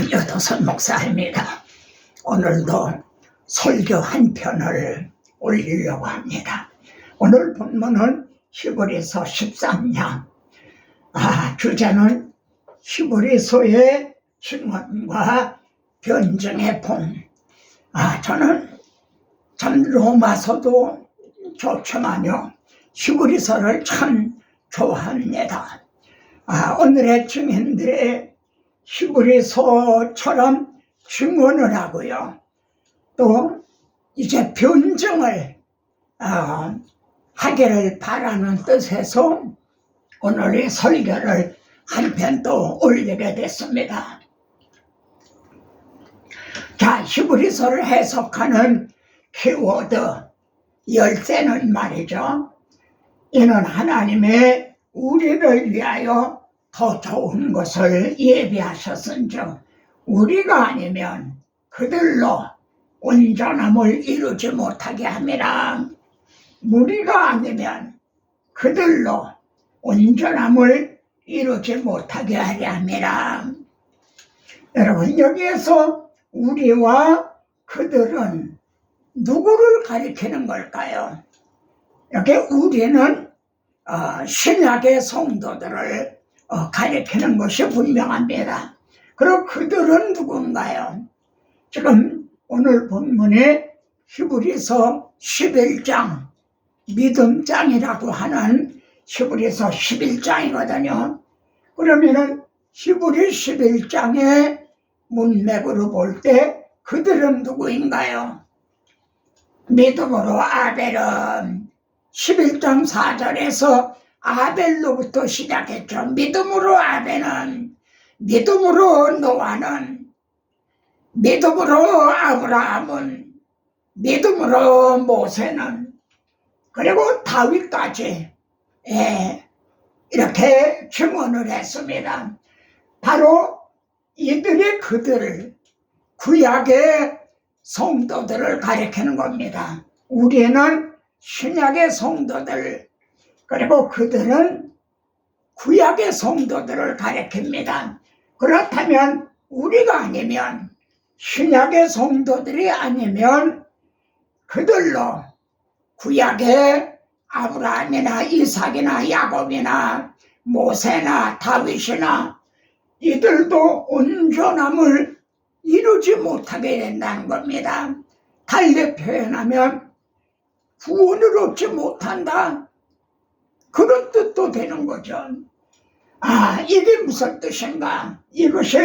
여도선 목사입니다. 오늘도 설교 한 편을 올리려고 합니다. 오늘 본문은 히브리서 13장. 주제는 히브리서의 증언과 변증의 본. 저는 참 로마서도 좋지만요, 히브리서를 참 좋아합니다. 오늘의 증인들의 히브리서처럼 증언을 하고요, 또 이제 변증을 하기를 바라는 뜻에서 오늘의 설교를 한 편 또 올리게 됐습니다. 자, 히브리서를 해석하는 키워드 열쇠는 말이죠, 이는 하나님의 우리를 위하여 더 좋은 것을 예비하셨은즉 우리가 아니면 그들로 온전함을 이루지 못하게 함이라. 우리가 아니면 그들로 온전함을 이루지 못하게 하려 함이라. 여러분, 여기에서 우리와 그들은 누구를 가리키는 걸까요? 여기 우리는 신약의 성도들을 가리키는 것이 분명합니다. 그럼 그들은 누군가요? 지금 오늘 본문에 히브리서 11장, 믿음장이라고 하는 히브리서 11장이거든요. 그러면은 히브리 11장의 문맥으로 볼 때 그들은 누구인가요? 믿음으로 아벨은 11장 4절에서 아벨로부터 시작했죠. 믿음으로 아벨은, 믿음으로 노아는, 믿음으로 아브라함은, 믿음으로 모세는, 그리고 다윗까지 이렇게 증언을 했습니다. 바로 이들이 그들을, 구약의 성도들을 가리키는 겁니다. 우리는 신약의 성도들, 그리고 그들은 구약의 성도들을 가리킵니다. 그렇다면 우리가 아니면, 신약의 성도들이 아니면 그들로 구약의 아브라함이나 이삭이나 야곱이나 모세나 다윗이나 이들도 온전함을 이루지 못하게 된다는 겁니다. 달리 표현하면 구원을 얻지 못한다, 그런 뜻도 되는 거죠. 이게 무슨 뜻인가? 이것이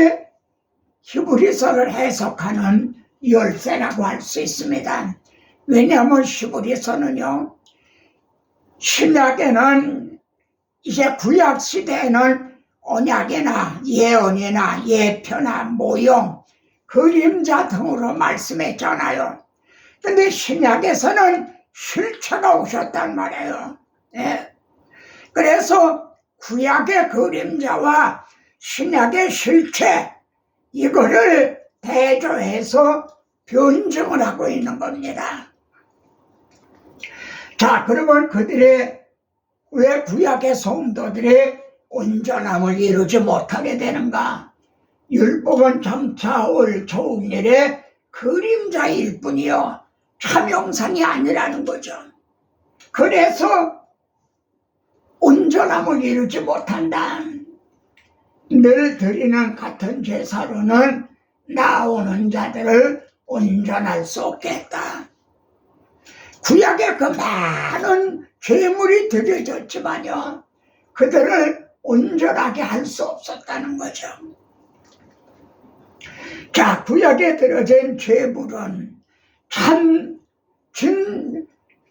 히브리서를 해석하는 열쇠라고 할 수 있습니다. 왜냐하면 히브리서는요, 신약에는, 이제 구약 시대에는 언약이나 예언이나 예표나 모형, 그림자 등으로 말씀했잖아요. 근데 신약에서는 실체가 오셨단 말이에요. 그래서 구약의 그림자와 신약의 실체, 이거를 대조해서 변증을 하고 있는 겁니다. 자, 그러면 그들의, 왜 구약의 성도들이 온전함을 이루지 못하게 되는가? 율법은 장차 올 좋은 일의 그림자일 뿐이요 참형상이 아니라는 거죠. 그래서 온전함을 이루지 못한다. 늘 드리는 같은 제사로는 나오는 자들을 온전할 수 없겠다. 구약에 그 많은 죄물이 드려졌지만요, 그들을 온전하게 할 수 없었다는 거죠. 자, 구약에 드려진 죄물은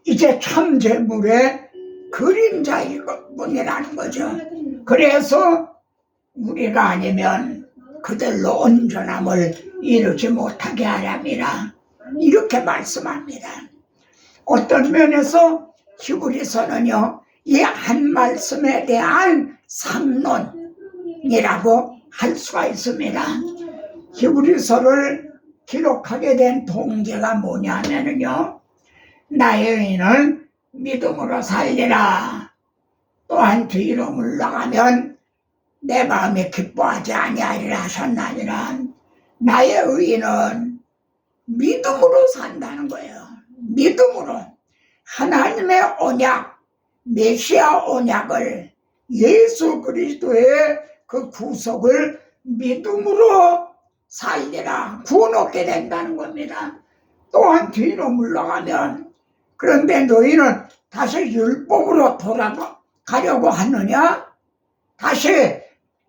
이제 참 죄물의 그림자일 뿐이라는 거죠. 그래서 우리가 아니면 그들로 온전함을 이루지 못하게 하렵니다, 이렇게 말씀합니다. 어떤 면에서 히브리서는요, 이 한 말씀에 대한 상론이라고 할 수가 있습니다. 히브리서를 기록하게 된 동기가 뭐냐면요, 나의 의인은 믿음으로 살리라. 또한 뒤로 물러가면 내 마음에 기뻐하지 아니하리라 하셨나니라. 나의 의인은 믿음으로 산다는 거예요. 믿음으로 하나님의 언약, 메시아 언약을, 예수 그리스도의 그 구속을 믿음으로 살리라, 구원 얻게 된다는 겁니다. 또한 뒤로 물러가면, 그런데 너희는 다시 율법으로 돌아가려고 하느냐? 다시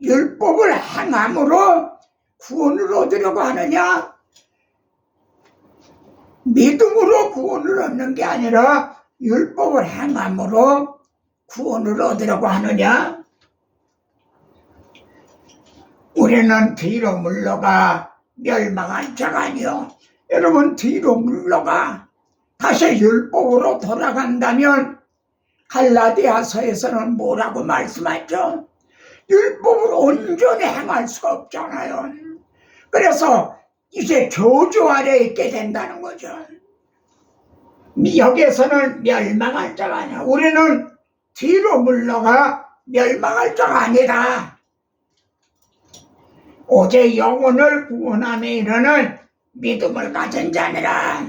율법을 행함으로 구원을 얻으려고 하느냐? 믿음으로 구원을 얻는 게 아니라 율법을 행함으로 구원을 얻으려고 하느냐? 우리는 뒤로 물러가 멸망한 자가 아니요. 여러분, 뒤로 물러가 다시 율법으로 돌아간다면 갈라디아서에서는 뭐라고 말씀하죠? 율법을 온전히 행할 수가 없잖아요. 그래서 이제 저주 아래 있게 된다는 거죠. 여기에서는 멸망할 자가 아니야. 우리는 뒤로 물러가 멸망할 자가 아니다. 오직 영혼을 구원함에 이르는 믿음을 가진 자니라.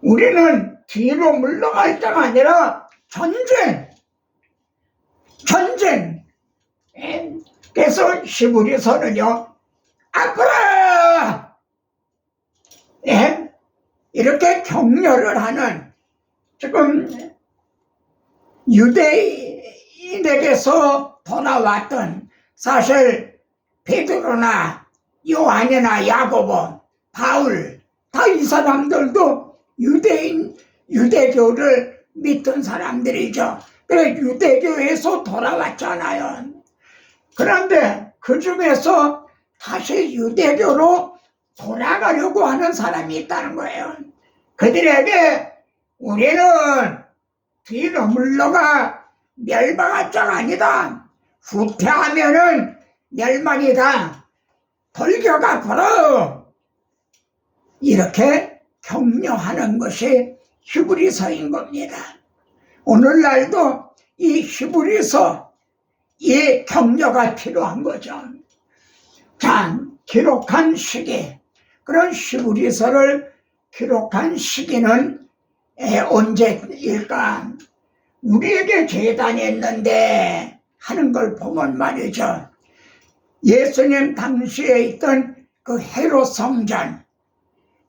우리는 뒤로 물러갈 자가 아니라 전쟁. 그래서 히브리서는요, 앞으로! 이렇게 격려를 하는, 지금 유대인에게서 돌아왔던, 사실 베드로나 요한이나 야고보, 바울, 다 이 사람들도 유대교를 믿던 사람들이죠. 그래, 유대교에서 돌아왔잖아요. 그런데 그 중에서 다시 유대교로 돌아가려고 하는 사람이 있다는 거예요. 그들에게 우리는 뒤로 물러가 멸망할 자가 아니다. 후퇴하면은 멸망이다. 돌겨가 걸어. 이렇게 격려하는 것이 히브리서인 겁니다. 오늘날도 이 히브리서, 이 격려가 필요한 거죠. 자, 기록한 시기, 그런 히브리서를 기록한 시기는 언제일까? 우리에게 재단이 있는데 하는 걸 보면 말이죠. 예수님 당시에 있던 그 헤롯 성전,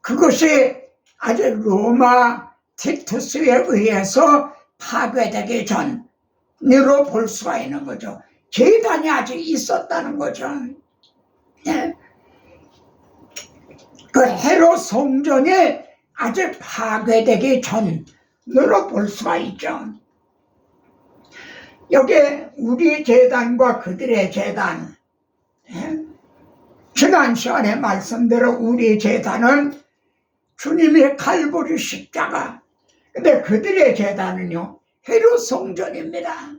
그것이 아주 로마 티투스에 의해서 파괴되기 전으로 볼 수가 있는 거죠. 재단이 아직 있었다는 거죠. 그 헤롯 성전이 아직 파괴되기 전으로 볼 수가 있죠. 여기 우리 재단과 그들의 재단, 지난 시간에 말씀대로 우리 재단은 주님의 칼보리 십자가, 근데 그들의 재단은요, 헤롯 성전입니다.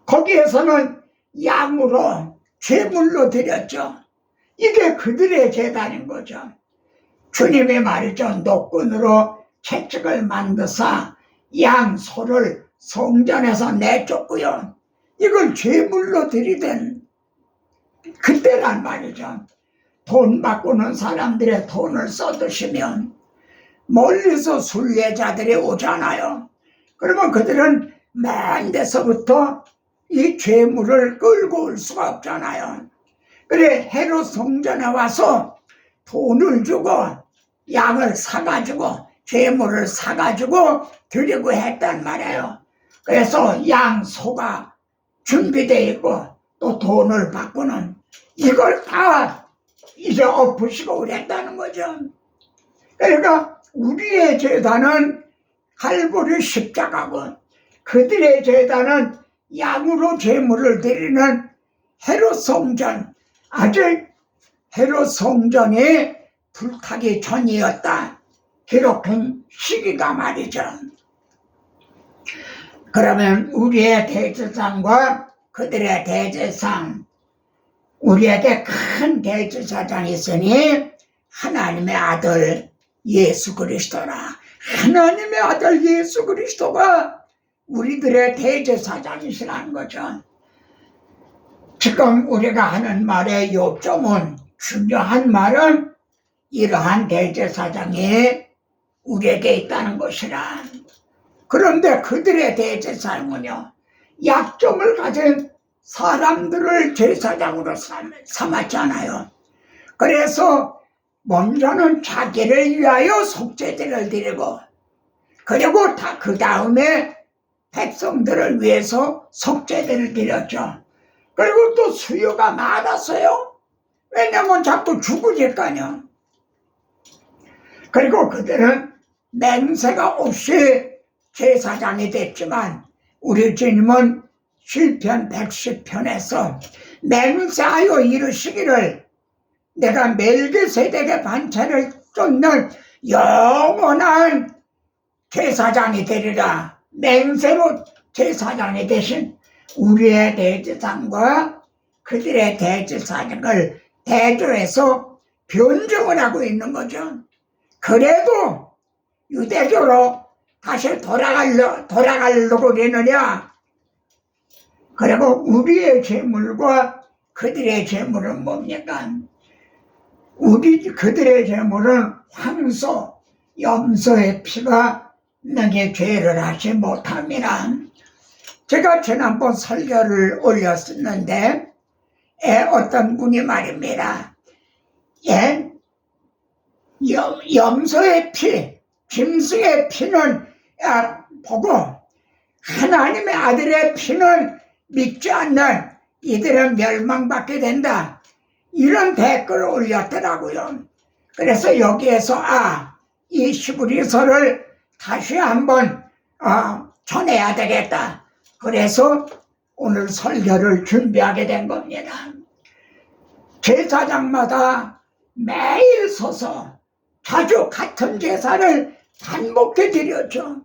거기에서는 양으로 제물로 드렸죠. 이게 그들의 재단인 거죠. 주님이 말이죠, 노끈으로 채찍을 만드사 양, 소를 성전에서 내쫓고요, 이걸 제물로 드리던 그때란 말이죠. 돈 바꾸는 사람들의 돈을 써드시면 멀리서 순례자들이 오잖아요. 그러면 그들은 먼 데서부터 이 죄물을 끌고 올 수가 없잖아요. 그래, 헤롯 성전에 와서 돈을 주고 양을 사가지고 죄물을 사가지고 드리고 했단 말이에요. 그래서 양, 소가 준비되어 있고 또 돈을 바꾸는, 이걸 다 이제 엎으시고 그랬다는 거죠. 그러니까 우리의 재단은 칼보리 십자가고 그들의 재단은 양으로 제물을 드리는 헤롯 성전, 아직 헤롯 성전이 불타기 전이었다. 기록한 시기가 말이죠. 그러면 우리의 대제사장과 그들의 대제사장, 우리에게 큰 대제사장이 있으니 하나님의 아들 예수 그리스도라. 하나님의 아들 예수 그리스도가 우리들의 대제사장이시라는 거죠. 지금 우리가 하는 말의 요점은 중요한 말은 이러한 대제사장이 우리에게 있다는 것이라. 그런데 그들의 대제사장은요, 약점을 가진 사람들을 제사장으로 삼았잖아요. 그래서 먼저는 자기를 위하여 속죄제를 드리고, 그리고 그 다음에 백성들을 위해서 속죄제를 드렸죠. 그리고 또 수요가 많았어요. 왜냐면 자꾸 죽으니까요. 그리고 그들은 맹세가 없이 제사장이 됐지만, 우리 주님은 시편 110편에서 맹세하여 이르시기를 내가 멜기세덱의 반차를 쫓는 영원한 제사장이 되리라. 맹세로 제사장이 되신 우리의 대제사장과 그들의 대제사장을 대조해서 변증을 하고 있는 거죠. 그래도 유대교로 다시 돌아가려고 그러느냐? 그리고 우리의 재물과 그들의 재물은 뭡니까? 그들의 재물은 황소, 염소의 피가 너게 죄를 하지 못함이라. 제가 지난번 설교를 올렸었는데 어떤 분이 말입니다. 염소의 피, 짐승의 피는 보고 하나님의 아들의 피는 믿지 않는 이들은 멸망받게 된다. 이런 댓글을 올렸더라고요. 그래서 여기에서 이 히브리서를 다시 한번 전해야 되겠다. 그래서 오늘 설교를 준비하게 된 겁니다. 제사장마다 매일 서서 자주 같은 제사를 반복해 드렸죠.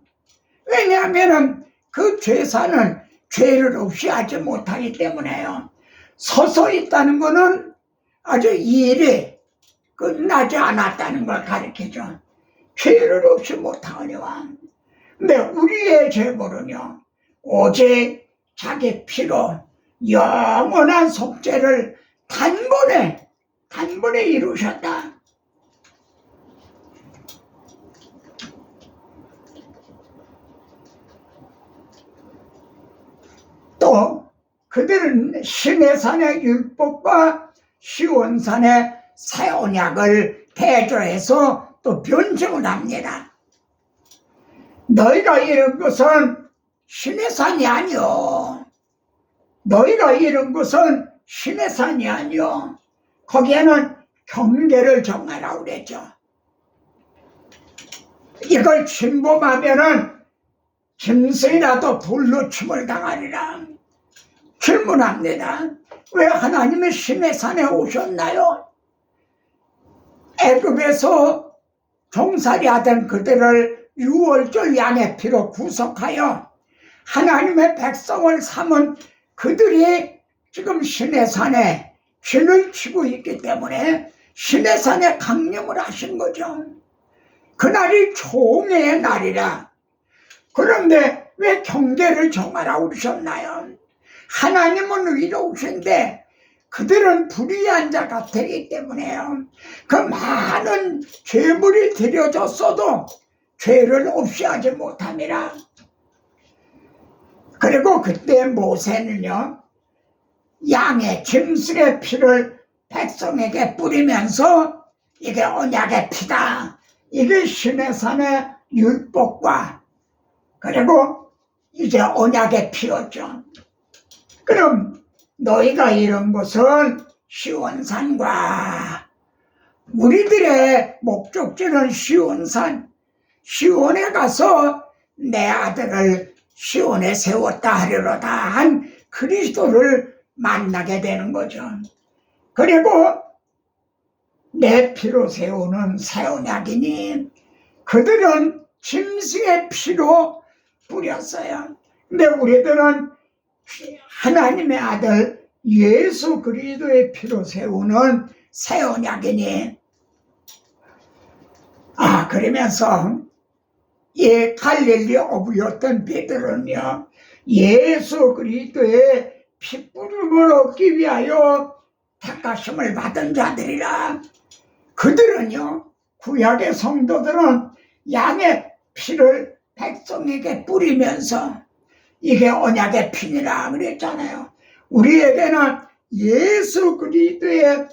왜냐하면 그 제사는 죄를 없이 하지 못하기 때문에요. 서서 있다는 것은 아주 일이 끝나지 않았다는 걸 가르치죠. 죄를 없이 못하거니와. 근데 우리의 죄물은요, 오직 자기 피로 영원한 속죄를 단번에 이루셨다. 또 그들은 시내산의 율법과 시온산의 새 언약을 대조해서 또 변증을 합니다. 너희가 이룬 것은 시내산이 아니요. 너희가 이룬 것은 시내산이 아니요. 거기에는 경계를 정하라고 그랬죠. 이걸 침범하면은 짐승이라도 돌로 침을 당하리라. 질문합니다. 왜 하나님의 시내산에 오셨나요? 애굽에서 종살이 하던 그들을 유월절 양의 피로 구속하여 하나님의 백성을 삼은 그들이 지금 시내산에 진을 치고 있기 때문에 시내산에 강림을 하신 거죠. 그날이 총회의 날이라. 그런데 왜 경계를 정하라고 그러셨나요? 하나님은 의로우신데 그들은 불의한 자 같기 때문에요. 그 많은 죄물이 드려졌어도 죄를 없이 하지 못함이라. 그리고 그때 모세는요, 양의 짐승의 피를 백성에게 뿌리면서 이게 언약의 피다. 이게 시내산의 율법과 그리고 이제 언약의 피였죠. 그럼 너희가 이룬 것은 시온산과 우리들의 목적지는 시온산, 시온에 가서 내 아들을 시온에 세웠다 하리로다 한 그리스도를 만나게 되는 거죠. 그리고 내 피로 세우는 새 언약이니 그들은 짐승의 피로 뿌렸어요. 근데 우리들은 하나님의 아들 예수 그리스도의 피로 세우는 새 언약이니 그러면서 갈릴리 어부였던 베드로는요, 예수 그리스도의 피부름을 얻기 위하여 택하심을 받은 자들이라. 그들은요, 구약의 성도들은 양의 피를 백성에게 뿌리면서 이게 언약의 피니라 그랬잖아요. 우리에게는 예수 그리스도의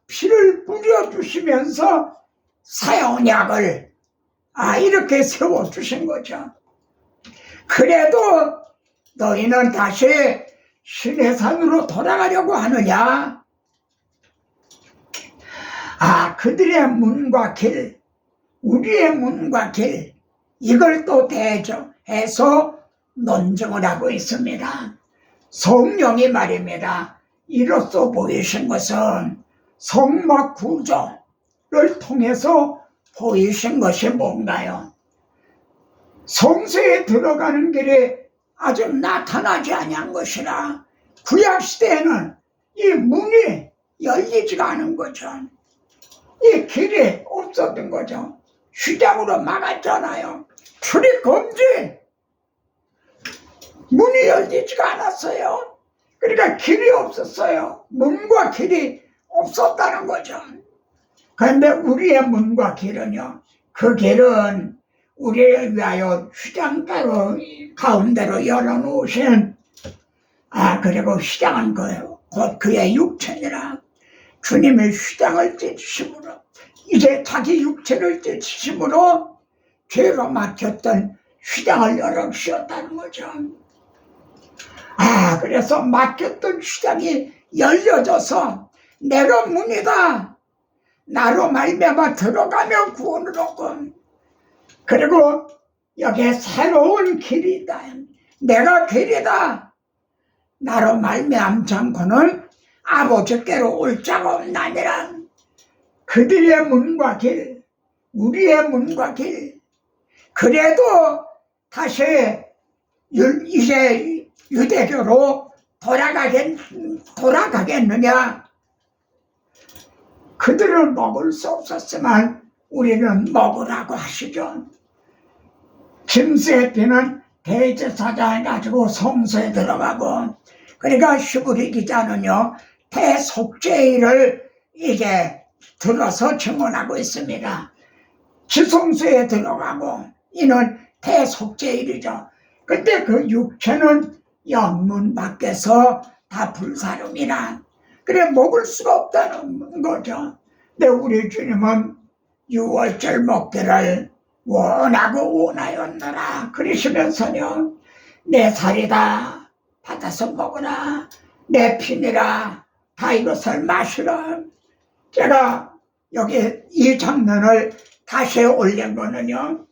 피를 뿌려주시면서 새 언약을 이렇게 세워주신 거죠. 그래도 너희는 다시 신의 산으로 돌아가려고 하느냐? 그들의 문과 길, 우리의 문과 길, 이걸 또 대조해서 논증을 하고 있습니다. 성령이 말입니다. 이로써 보이신 것은 성막 구조를 통해서 보이신 것이 뭔가요? 성소에 들어가는 길이 아직 나타나지 아니한 것이라 구약시대에는 이 문이 열리지가 않은 거죠. 이 길이 없었던 거죠. 휘장으로 막았잖아요. 출입 금지! 문이 열리지가 않았어요. 그러니까 길이 없었어요. 문과 길이 없었다는 거죠. 그런데 우리의 문과 길은요, 그 길은 우리를 위하여 휘장가로 가운데로 열어놓으신 그리고 휘장은 곧 그의 육체니라. 주님의 휘장을 찢으심으로 이제 자기 육체를 찢으심으로 죄로 막혔던 휘장을 열어주셨다는 거죠. 그래서 막혔던 휘장이 열려져서 내가 문이다. 나로 말미암아 들어가면 구원을 얻고, 그리고 여기에 새로운 길이 있다. 내가 길이다. 나로 말미암지 않고는 아버지께로 올 자가 없나니라. 그들의 문과 길, 우리의 문과 길. 그래도 다시 이제 유대교로 돌아가겠느냐? 그들은 먹을 수 없었지만 우리는 먹으라고 하시죠. 김수의피는 대제사장 해가지고 성소에 들어가고, 그러니까 히브리 기자는요, 대속죄일을 이제 들어서 증언하고 있습니다. 지성소에 들어가고, 이는 대속죄일이죠. 근데 그 육체는 영문 밖에서 다 불사름이라. 그래 먹을 수가 없다는 거죠. 근데 우리 주님은 유월절 먹기를 원하고 원하였노라 그러시면서요, 내 살이다 받아서 먹으라, 내 피니라 다 이것을 마시라. 제가 여기 이 장면을 다시 올린 거는요,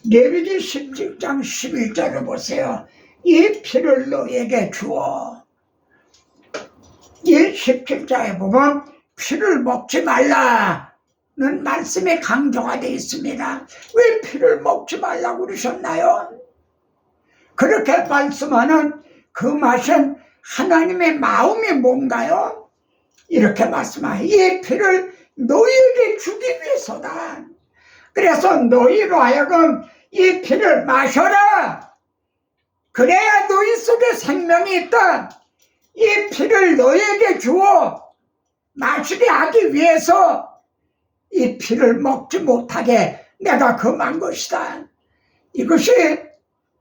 레위기 17장 11절을 보세요. 이 피를 너에게 주어. 이 17장에 보면 피를 먹지 말라는 말씀이 강조가 되어 있습니다. 왜 피를 먹지 말라고 그러셨나요? 그렇게 말씀하는 그 맛은 하나님의 마음이 뭔가요? 이렇게 말씀하여 이 피를 너희에게 주기 위해서다. 그래서 너희로 하여금 이 피를 마셔라. 그래야 너희 속에 생명이 있다. 이 피를 너희에게 주어 마시게 하기 위해서 이 피를 먹지 못하게 내가 금한 것이다. 이것이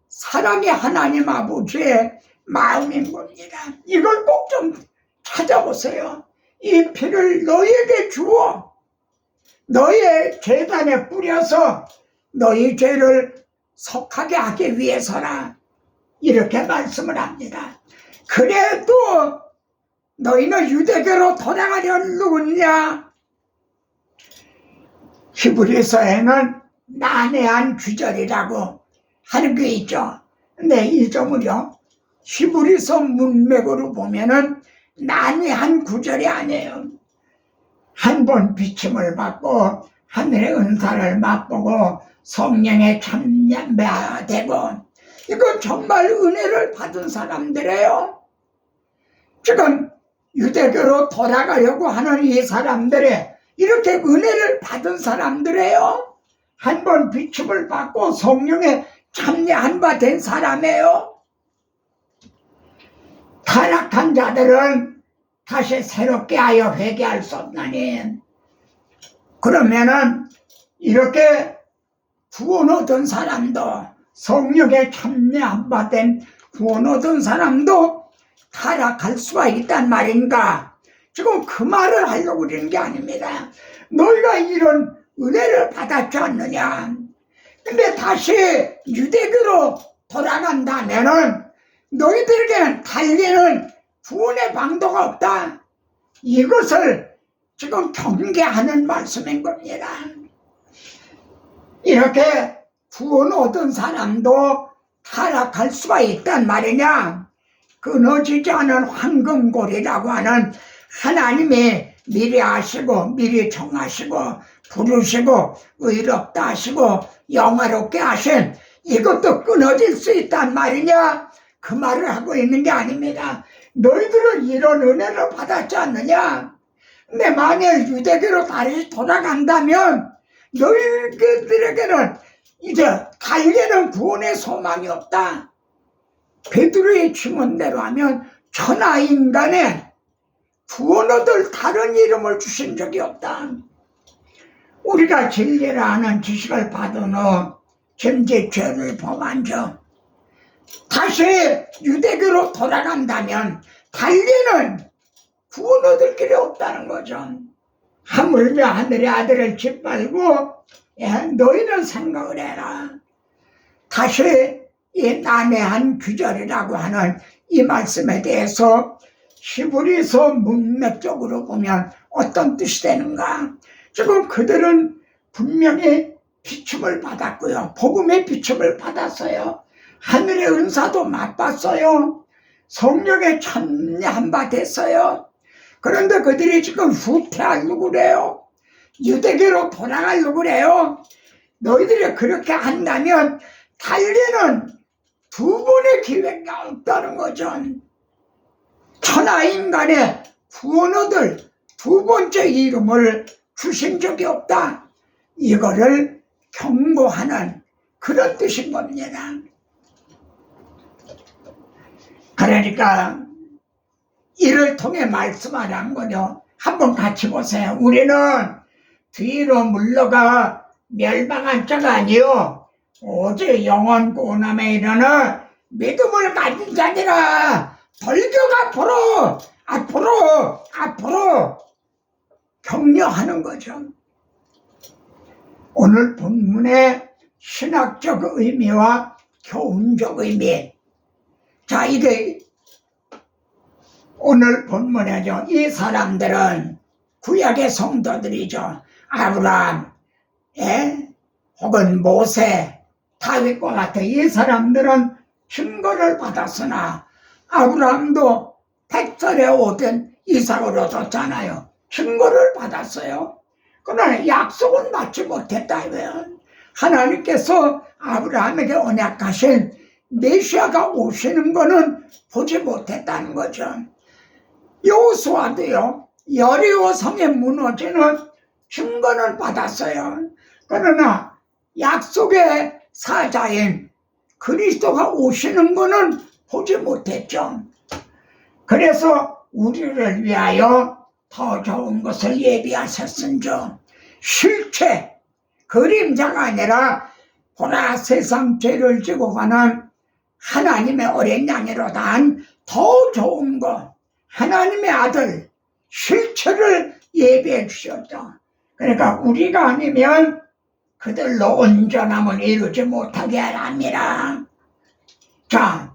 사람이 하나님 아버지의 마음인 겁니다. 이걸 꼭 좀 찾아보세요. 이 피를 너희에게 주어 너희의 제단에 뿌려서 너희 죄를 속하게 하기 위해서라. 이렇게 말씀을 합니다. 그래도 너희는 유대교로 돌아가려느냐? 히브리서에는 난해한 규절이라고 하는 게 있죠. 근데 이 점을요, 히브리서 문맥으로 보면은 난해한 구절이 아니에요. 한 번 비침을 받고 하늘의 은사를 맛보고 성령에 참여되고, 이건 정말 은혜를 받은 사람들이에요. 지금 유대교로 돌아가려고 하는 이 사람들이 이렇게 은혜를 받은 사람들이에요. 한 번 비춤을 받고 성령에 참여한 바 된 사람이에요. 타락한 자들은 다시 새롭게 하여 회개할 수 없나니? 그러면은 이렇게 구원 얻은 사람도, 성령에 참여한 바 된 구원 얻은 사람도 타락할 수가 있단 말인가? 지금 그 말을 하려고 그러는 게 아닙니다. 너희가 이런 은혜를 받았지 않느냐? 근데 다시 유대교로 돌아간다면은 너희들에게는 달리는 구원의 방도가 없다. 이것을 지금 경계하는 말씀인 겁니다. 이렇게 구원 얻은 사람도 타락할 수가 있단 말이냐? 끊어지지 않은 황금골이라고 하는 하나님이 미리 아시고 미리 정하시고 부르시고 의롭다 하시고 영화롭게 하신 이것도 끊어질 수 있단 말이냐? 그 말을 하고 있는 게 아닙니다. 너희들은 이런 은혜를 받았지 않느냐? 근데 만일 유대교로 다시 돌아간다면 너희들에게는 이제 달리는 구원의 소망이 없다. 베드로의 증언대로 하면 천하인간에 구원 얻을 다른 이름을 주신 적이 없다. 우리가 진리라 하는 지식을 받은 후 잠시 죄를 범한 적, 다시 유대교로 돌아간다면 달리는 구원 얻을 길이 없다는 거죠. 하물며 하늘의 아들을 짓밟고 너희는 생각을 해라. 다시 이 난해한 규절이라고 하는 이 말씀에 대해서 히브리서 문맥적으로 보면 어떤 뜻이 되는가? 지금 그들은 분명히 비춤을 받았고요. 복음의 비춤을 받았어요. 하늘의 은사도 맛봤어요. 성령에 참여한 바 됐어요. 그런데 그들이 지금 후퇴하려고 그래요. 유대교로 돌아가려고 그래요. 너희들이 그렇게 한다면 달리는 두 번의 기회가 없다는 거죠. 천하인간의 구원 얻을 두 번째 이름을 주신 적이 없다. 이거를 경고하는 그런 뜻인 겁니다. 그러니까 이를 통해 말씀하라는 거죠. 한번 같이 보세요. 우리는 뒤로 물러가 멸망한 자가 아니요 오직 영원 구원함에 이르는 믿음을 가진 자니라. 돌격 앞으로 격려하는 거죠. 오늘 본문의 신학적 의미와 교훈적 의미, 자, 이게 오늘 본문에죠. 이 사람들은 구약의 성도들이죠. 아브라함, 혹은 모세, 다윗과 같은 이 사람들은 증거를 받았으나 아브라함도 100살에 오던 이삭을 얻었잖아요. 증거를 받았어요. 그러나 약속은 받지 못했다 이거예요. 하나님께서 아브라함에게 언약하신 메시아가 오시는 것은 보지 못했다는 거죠. 여호수아도요, 여리고 성에 무너지는 증거는 받았어요. 그러나 약속의 사자인 그리스도가 오시는 것은 보지 못했죠. 그래서 우리를 위하여 더 좋은 것을 예비하셨은즉 실체, 그림자가 아니라 보라 세상 죄를 지고 가는 하나님의 어린 양이로다 한 더 좋은 것, 하나님의 아들 실체를 예비해 주셨다. 그러니까 우리가 아니면 그들로 온전함을 이루지 못하게 하랍니다. 자,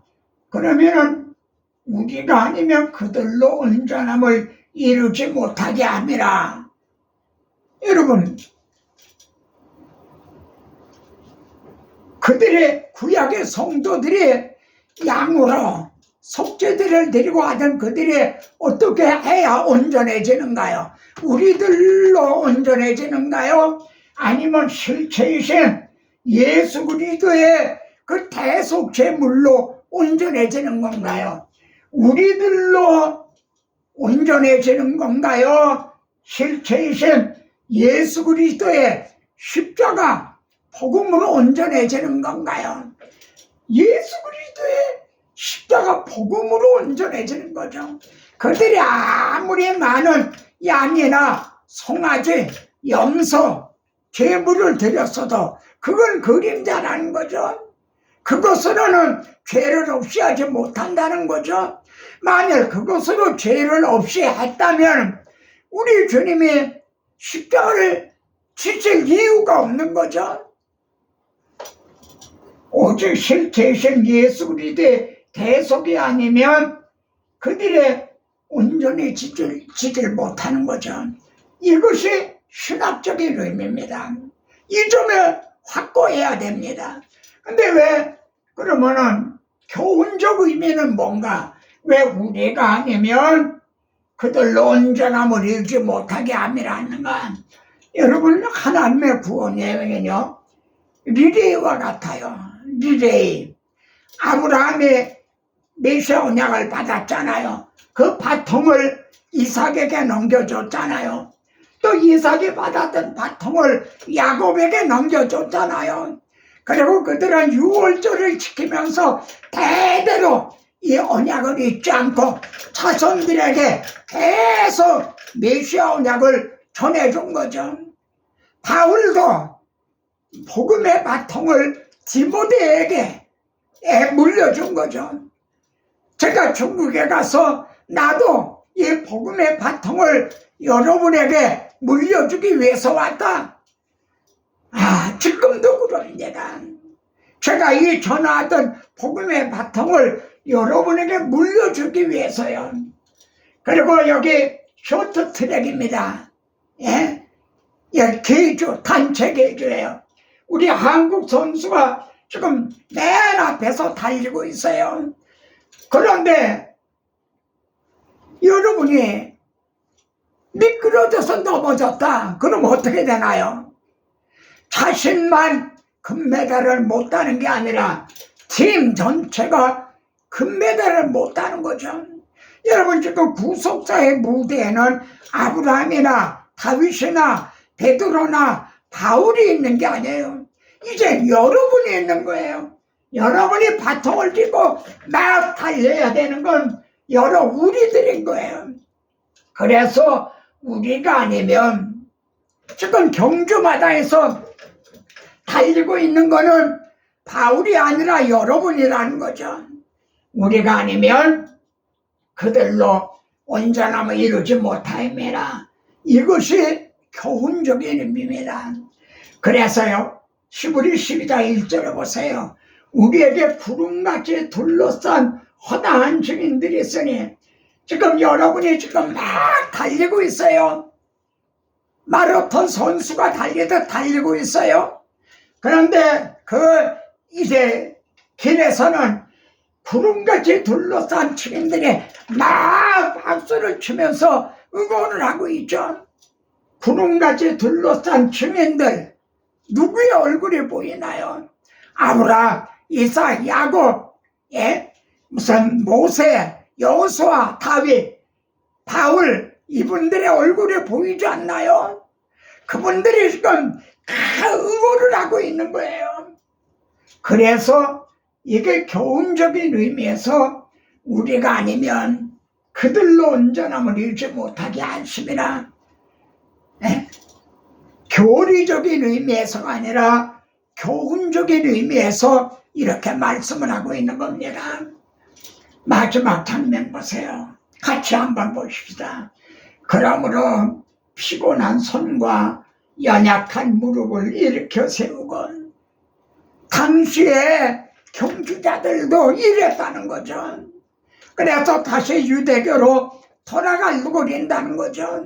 그러면은 우리가 아니면 그들로 온전함을 이루지 못하게 함이라. 여러분, 그들의 구약의 성도들이 양으로 속죄들을 데리고 하던 그들이 어떻게 해야 온전해지는가요? 우리들로 온전해지는가요? 아니면 실체이신 예수 그리스도의 그 대속제물로 온전해지는 건가요? 우리들로 온전해지는 건가요? 실체이신 예수 그리스도의 십자가 복음으로 온전해지는 건가요? 예수 그리스도의 십자가 복음으로 온전해지는 거죠. 그들이 아무리 많은 양이나 송아지, 염소, 제물을 드렸어도 그건 그림자라는 거죠. 그것으로는 죄를 없이 하지 못한다는 거죠. 만일 그것으로 죄를 없이 했다면 우리 주님이 십자가를 지실 이유가 없는 거죠. 오직 실제이신 예수 그리스도의 대속이 아니면 그들의 온전히 지질 못하는 거죠. 이것이 신학적인 의미입니다. 이 점을 확고해야 됩니다. 근데 왜 그러면은 교훈적 의미는 뭔가? 왜 우리가 아니면 그들로 온전함을 이루지 못하게 함이라는가? 여러분, 하나님의 구원 예외는요 리레이와 같아요. 리레이. 아브라함이 메시아 언약을 받았잖아요. 그 바통을 이삭에게 넘겨줬잖아요. 또 이삭이 받았던 바통을 야곱에게 넘겨줬잖아요. 그리고 그들은 유월절을 지키면서 대대로 이 언약을 잊지 않고 자손들에게 계속 메시아 언약을 전해준 거죠. 바울도 복음의 바통을 디모데에게 물려준 거죠. 제가 중국에 가서 나도 이 복음의 바통을 여러분에게 물려주기 위해서 왔다. 지금도 그럽니다. 제가 이 전하던 복음의 바통을 여러분에게 물려주기 위해서요. 그리고 여기 쇼트트랙입니다. 개주, 단체 개주예요. 우리 한국 선수가 지금 맨 앞에서 달리고 있어요. 그런데 여러분이 미끄러져서 넘어졌다. 그럼 어떻게 되나요? 자신만 금메달을 못 따는 게 아니라 팀 전체가 금메달을 못 따는 거죠. 여러분, 지금 구속사의 무대에는 아브라함이나 다윗이나 베드로나 바울이 있는 게 아니에요. 이제 여러분이 있는 거예요. 여러분이 바통을 쥐고 막 달려야 되는 건 우리들인 거예요. 그래서 우리가 아니면 지금 경주마다에서 달리고 있는 거는 바울이 아니라 여러분이라는 거죠. 우리가 아니면 그들로 온전함을 이루지 못하임이라. 이것이 교훈적인 의미입니다. 그래서요, 히브리 12장 1절에 보세요. 우리에게 구름같이 둘러싼 허다한 증인들이 있으니, 지금 여러분이 지금 막 달리고 있어요. 마라톤 선수가 달리듯 달리고 있어요. 그런데 이제 길에서는 구름같이 둘러싼 증인들이 막 박수를 치면서 응원을 하고 있죠. 구름같이 둘러싼 증인들, 누구의 얼굴이 보이나요? 아브라함, 이삭, 야곱, 무슨 모세, 여호수아, 다윗, 바울, 이분들의 얼굴이 보이지 않나요? 그분들이 지금 다 응원을 하고 있는 거예요. 그래서 이게 교훈적인 의미에서 우리가 아니면 그들로 온전함을 이루지 못하게 하심이라. 교리적인 의미에서가 아니라 교훈적인 의미에서 이렇게 말씀을 하고 있는 겁니다. 마지막 장면 보세요. 같이 한번 보십시다. 그러므로 피곤한 손과 연약한 무릎을 일으켜 세우고, 당시에 경주자들도 이랬다는 거죠. 그래서 다시 유대교로 돌아가려고 한다는 거죠.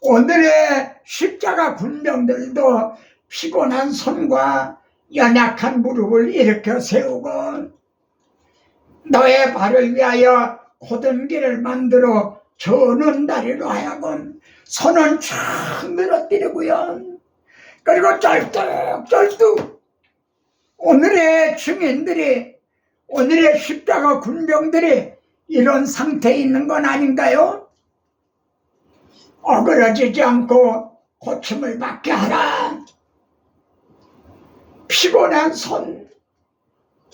오늘의 십자가 군병들도 피곤한 손과 연약한 무릎을 일으켜 세우고, 너의 발을 위하여 곧은 길을 만들어 저는 다리로 하여금 손은 쫙 늘어뜨리고요. 그리고 쩔뚝쩔뚝 오늘의 증인들이, 오늘의 십자가 군병들이 이런 상태에 있는 건 아닌가요? 어그러지지 않고 고침을 받게 하라. 피곤한 손,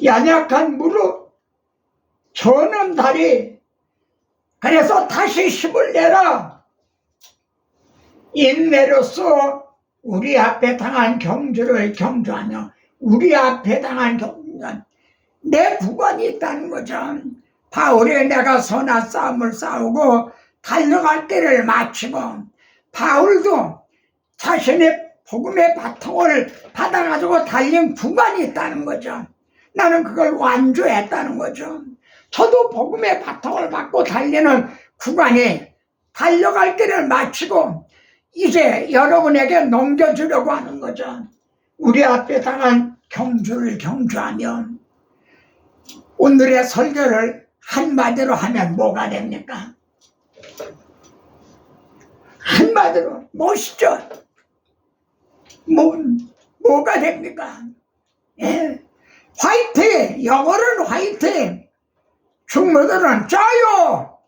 연약한 무릎, 저는 다리, 그래서 다시 힘을 내라. 인내로서 우리 앞에 당한 경주를 경주하며 우리 앞에 당한 경주는 내 구원이 있다는 거죠. 바울이 내가 선한 싸움을 싸우고 달려갈 때를 마치고, 바울도 자신의 복음의 바통을 받아가지고 달린 구간이 있다는 거죠. 나는 그걸 완주했다는 거죠. 저도 복음의 바통을 받고 달리는 구간이 달려갈 때를 마치고 이제 여러분에게 넘겨주려고 하는 거죠. 우리 앞에 당한 경주를 경주하면, 오늘의 설교를 한마디로 하면 뭐가 됩니까? 한마디로 멋있죠? 뭐가 됩니까? 예? 화이팅! 영어로는 화이팅! 중국어로는 짜요!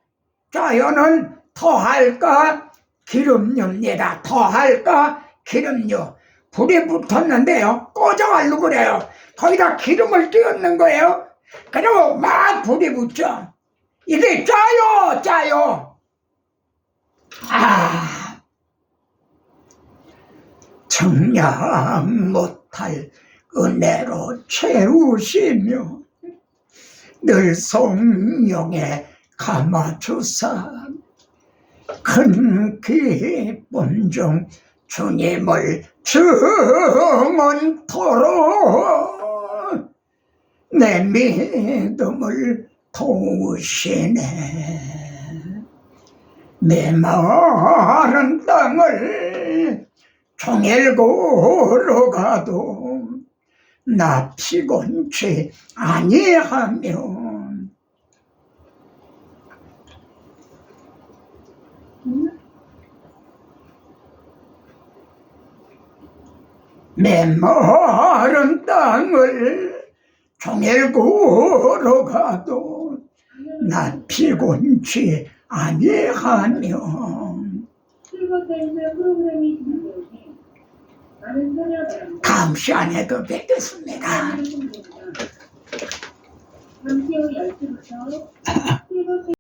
짜요는 더할까 기름류입니다. 더할까 기름류. 불이 붙었는데요, 꺼져가려고 그래요. 거기다 기름을 띄얹는 거예요. 그리고 막 불이 붙죠. 이게 짜요! 짜요! 청량 못할 은혜로 채우시며 늘 성령에 감아주사 큰 기쁨 중 주님을 증언토록 내 믿음을 도우시네. 내 마른 땅을 종일 걸어가도 나 피곤치 아니하며 내 마른 땅을 종일 걸어가도 나 피곤치 아니하며. 다음 시간에도 뵙겠습니다. 잠시 후 10시부터